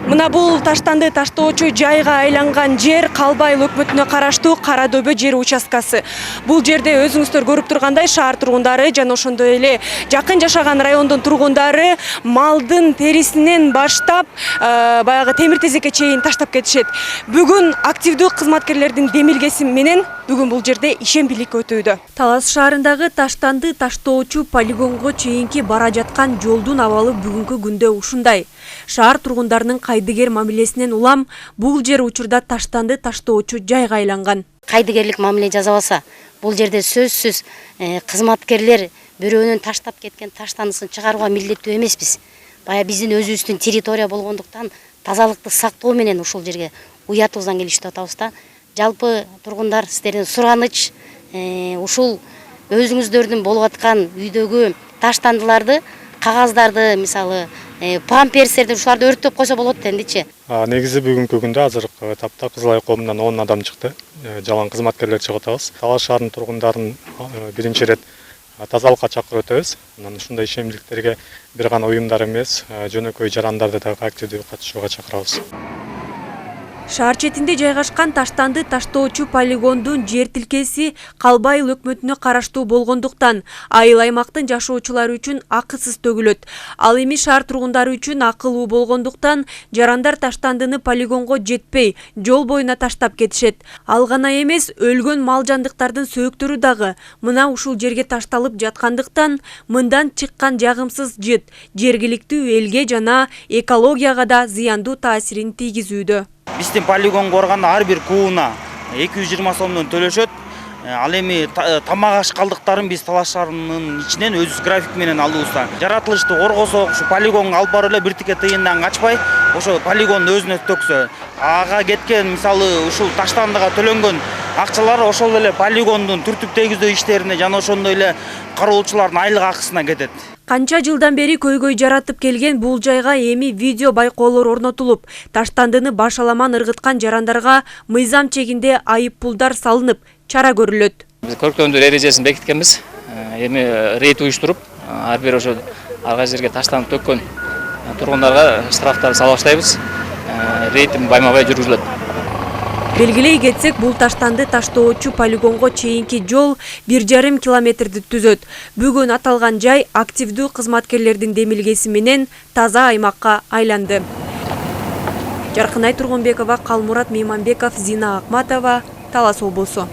Мына бул таштанды таштоочу жайга айланган жер Калбай өкмөтүнө караштуу Кара Дөбө жер участкасы. Бул жерде өзүңүздөр көрүп тургандай шаар тургундары жана ошондой эле жакын жашаган райондун тургундары малдын терисинен баштап баягы темир тезекке чейин таштап кетишет. Бүгүн активдүү кызматкерлердин демилгеси менен бүгүн бул жерде ишембилик өтүүдө. Талас шаарындагы таштанды таштоочу полигонго чейинки бара жаткан жолдун абалы бүгүнкү күндө ушундай. Шаар тургундарынын кайдыгер мамилесинен улам бул жер учурда таштанды таштоочу жайга айланган. Кайдыгерлик мамиле жасабаса, бул жерде сөзсүз кызматкерлер бирөөнүн таштап кеткен таштандысын чыгарууга милдеттүү эмеспиз. Бая биздин өзүбүздүн территория болгондуктан тазалыкты сактоо менен ушул жерге уятыбыздан келиштип атабыз да. Жалпы тургундар сиздерден сураныч ушул өзүңүздөрдүн болуп аткан үйдөгү таштандыларды, кагаздарды, мисалы памперстерди ушуларды өрттөп койсо болот дендичи. Негизи бүгүнкү күндө азыркы тапта Кызыл Ай коомунан 10 адам чыкты. Жалаң кызматкерлер чыгып атабыз. Талаш шаарынын тургундарын биринчи ирет тазалыкка чакырып өтөбүз. Анан ушундай ишемдиликтерге бир гана уюмдар эмес, жөнөкөй жарандарды да активдүү катышууга чакырабыз. Шаар четинде жайгашкан таштанды таштоочу полигондун жер тилкеси Калбай өкмөтүнө караштуу болгондуктан айыл аймактын жашоочулары үчүн акысыз төгүлөт. Ал эми шаар тургундары үчүн акылуу болгондуктан жарандар таштандыны полигонго жетпей, жол боюна таштап кетишет. Ал гана эмес, өлгөн мал жандыктардын сөөктөрү дагы мына ушул жерге ташталып жаткандыктан мындан чыккан жагымсыз жыт жергиликтүү элге жана экологияга да зыяндуу таасирин тийгизүүдө. Биздин полигонго барганда ар бир кууна 220 сомдон төлөшөт. Ал эми тамак аш калдыктарын биз Талаш шаарынын ичинен өзүбүз график менен алуубузда. Жаратылышты коргосок, ушу полигонго алып барып эле бир тике тыйындан качпай, ошо полигон өзүнө төксө, ага кеткен мисалы ушул таштандыга төлөнгөн акчалар ошол эле полигондун түртүп тийгиздөө иштерине жана ошондой эле кароочулардын айлык акысына кетет. Канча жылдан бери көйгөй жаратып келген бул жайга эми видео байкоолор орнотулуп, таштандыны башаламан ыргыткан жарандарга мыйзам чегинде айып пулдар салынып, чара көрүлөт. Биз көркөмдүү эрежесин бекиткенбиз. Эми рейд уюштуруп, ар бир ошо арга жерге таштанып төккөн тургундарга штрафтар сала баштайбыз. Рейд байма-бай жүргүзүлөт. Белгилей кетсек, бул таштанды таштоочу полигонго чейинки жол 1,5 километрди түзөт. Бүгүн аталган жай активдүү кызматкерлердин демилгеси менен таза аймакка айланды. Жаркынай Тургунбекова, Калмурат Мейманбеков, Зина Акматова, Талас облусу.